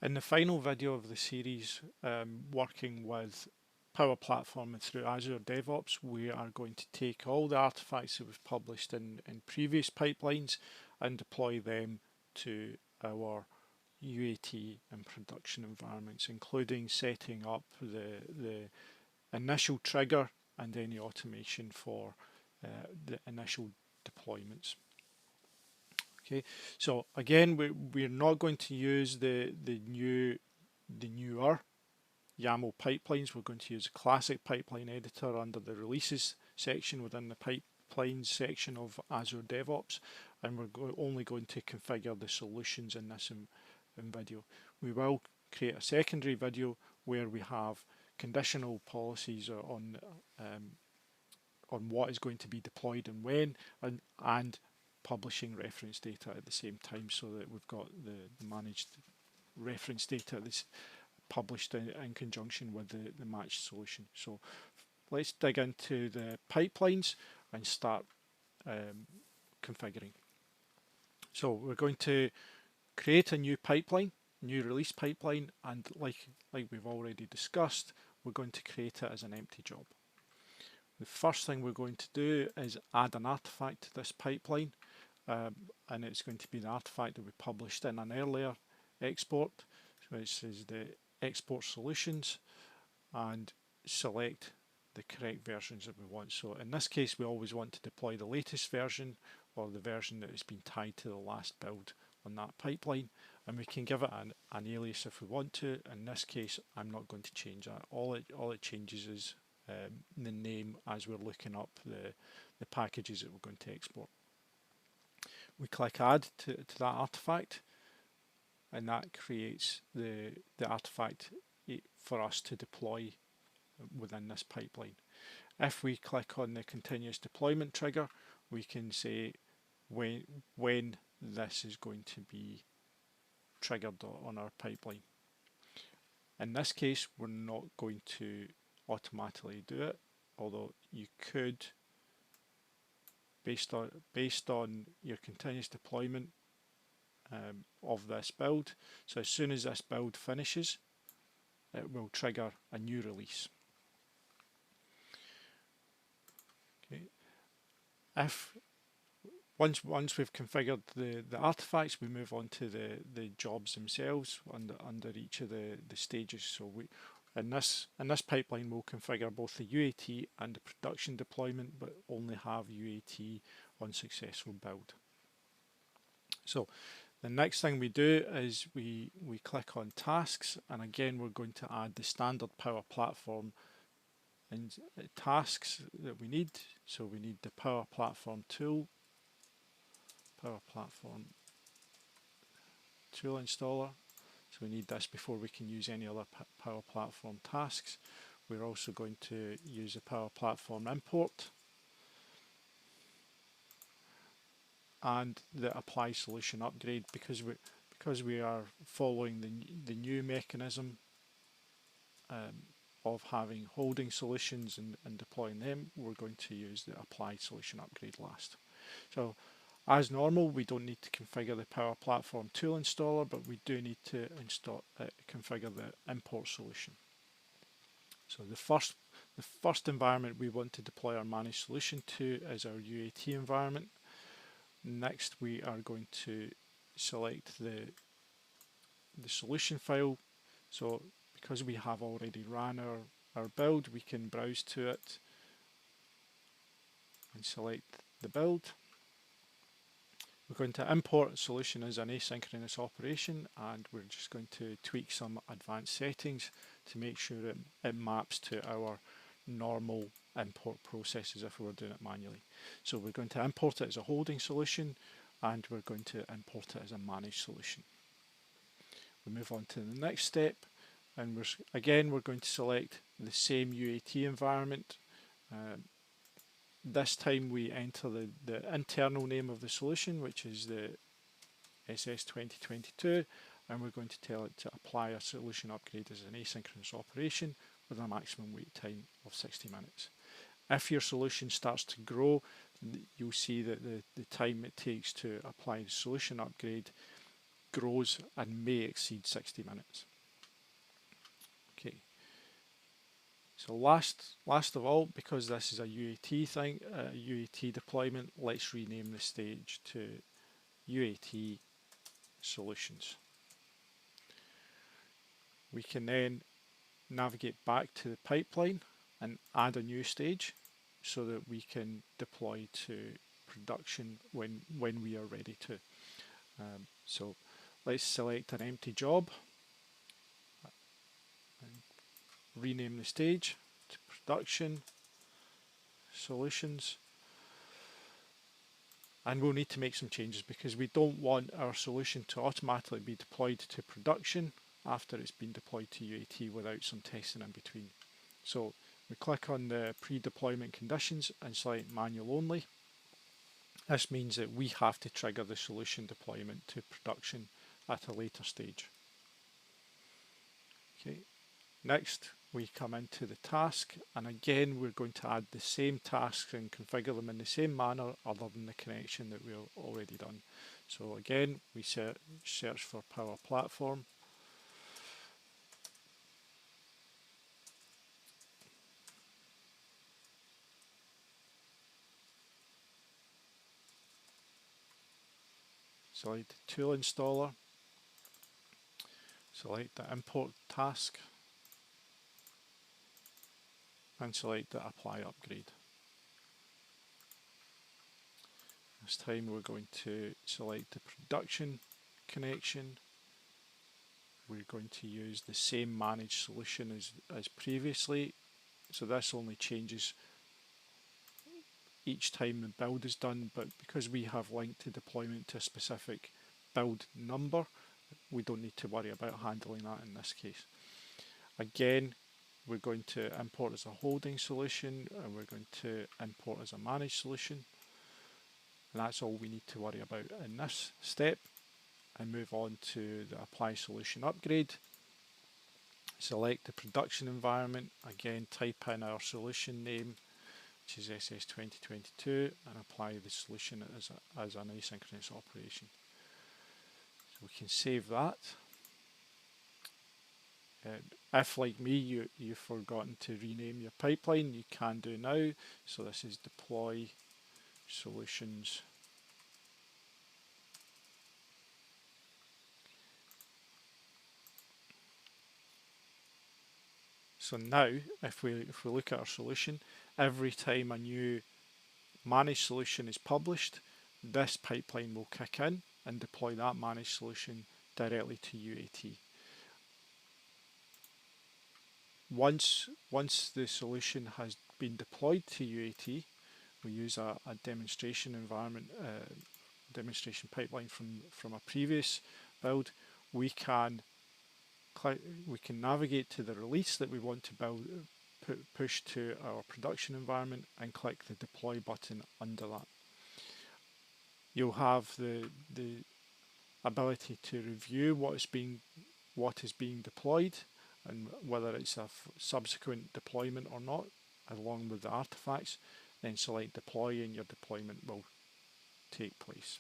In the final video of the series, working with PowerPlatform and through AzureDevOps, we are going to take all the artifacts that we've published in previous pipelines and deploy them to our UAT and production environments, including setting up the initial trigger and any automation for the initial deployments. Okay, so again, we're not going to use the newer YAML pipelines. We're going to use a classic pipeline editor under the releases section within the pipelines section of Azure DevOps, and we're only going to configure the solutions in this video. We will create a secondary video where we have conditional policies on what is going to be deployed and when, and publishing reference data at the same time, so that we've got the managed reference data that's published in conjunction with the matched solution. So let's dig into the pipelines and start configuring. So we're going to create a new pipeline, new release pipeline, and like we've already discussed, we're going to create it as an empty job. The first thing we're going to do is add an artifact to this pipeline, and it's going to be the artifact that we published in an earlier export, which is the export solutions, and select the correct versions that we want. So in this case, we always want to deploy the latest version, or the version that has been tied to the last build on that pipeline, and we can give it an alias if we want to. In this case, I'm not going to change that. All it changes is the name as we're looking up the packages that we're going to export. We click add to that artifact, and that creates the artifact for us to deploy within this pipeline. If we click on the continuous deployment trigger, we can say when this is going to be triggered on our pipeline. In this case, we're not going to automatically do it, although you could, based on your continuous deployment of this build. So as soon as this build finishes, it will trigger a new release. Okay. Once we've configured the artifacts, we move on to the jobs themselves under each of the stages. So in this pipeline, we'll configure both the UAT and the production deployment, but only have UAT on successful build. So the next thing we do is we click on tasks, and again we're going to add the standard PowerPlatform and tasks that we need. So we need the PowerPlatform tool, PowerPlatform tool installer. So we need this before we can use any other PowerPlatform tasks. We're also going to use the PowerPlatform import and the apply solution upgrade, because we are following the new mechanism of having holding solutions and deploying them. We're going to use the apply solution upgrade last. So as normal, we don't need to configure the PowerPlatform tool installer, but we do need to configure the import solution. So the first environment we want to deploy our managed solution to is our UAT environment. Next, we are going to select the solution file. So because we have already ran our build, we can browse to it and select the build. We're going to import a solution as an asynchronous operation, and we're just going to tweak some advanced settings to make sure it maps to our normal import processes if we were doing it manually. So we're going to import it as a holding solution, and we're going to import it as a managed solution. We move on to the next step, and we're going to select the same UAT environment. This time we enter the internal name of the solution, which is the SS2022, and we're going to tell it to apply a solution upgrade as an asynchronous operation with a maximum wait time of 60 minutes. If your solution starts to grow, you'll see that the time it takes to apply the solution upgrade grows and may exceed 60 minutes. Okay. So last of all, because this is a UAT thing, UAT deployment, let's rename the stage to UAT solutions. We can then navigate back to the pipeline and add a new stage so that we can deploy to production when we are ready to. So let's select an empty job and rename the stage to production solutions. And we'll need to make some changes because we don't want our solution to automatically be deployed to production after it's been deployed to UAT without some testing in between. So we click on the pre-deployment conditions and select manual only. This means that we have to trigger the solution deployment to production at a later stage. Okay. Next, we come into the task, and again we're going to add the same tasks and configure them in the same manner other than the connection that we've already done. So again, we search for PowerPlatform. Select the tool installer. Select the import task. And select the apply upgrade. This time we're going to select the production connection. We're going to use the same managed solution as previously. So this only changes each time the build is done, but because we have linked the deployment to a specific build number, we don't need to worry about handling that in this case. Again, we're going to import as a holding solution and we're going to import as a managed solution. And that's all we need to worry about in this step. And move on to the apply solution upgrade. Select the production environment. Again, type in our solution name, which is SS 2022, and apply the solution as an asynchronous operation. So we can save that. If, like me, you've forgotten to rename your pipeline, you can do now. So this is deploy solutions. So now, if we look at our solution, every time a new managed solution is published, this pipeline will kick in and deploy that managed solution directly to UAT. Once the solution has been deployed to UAT, we use a demonstration environment, demonstration pipeline from a previous build. We can navigate to the release that we want to push to our production environment and click the deploy button under that. You'll have the ability to review what is being deployed and whether it's a subsequent deployment or not, along with the artifacts. Then select deploy and your deployment will take place.